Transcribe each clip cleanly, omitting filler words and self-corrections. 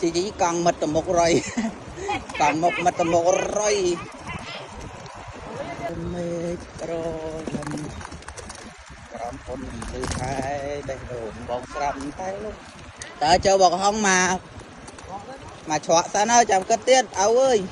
chỉ còn mệt tầm một rồi còn một mệt tầm một rồi mệt rồi làm con từ thái đây đồ bóng sầm tay luôn tới châu bọc không mà chọa sao nó chẳng cất tiết áo ơi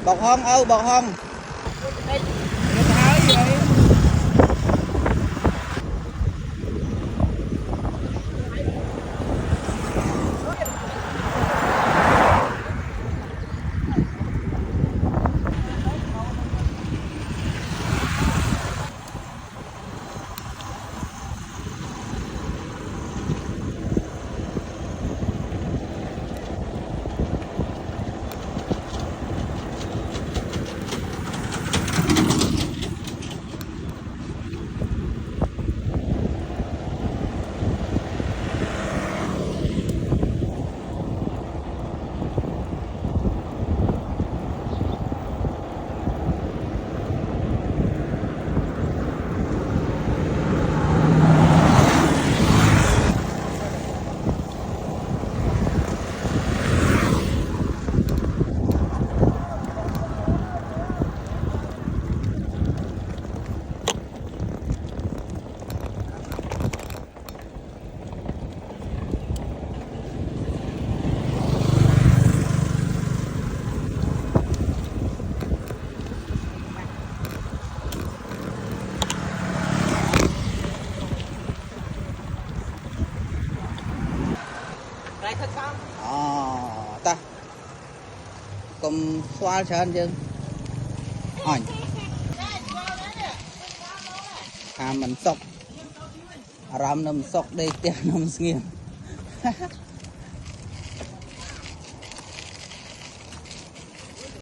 bọc hông âu bọc hông ta cùng xoa chân chứ ảnh mình sọc ram nằm sọc đây tiền nằm nghiêng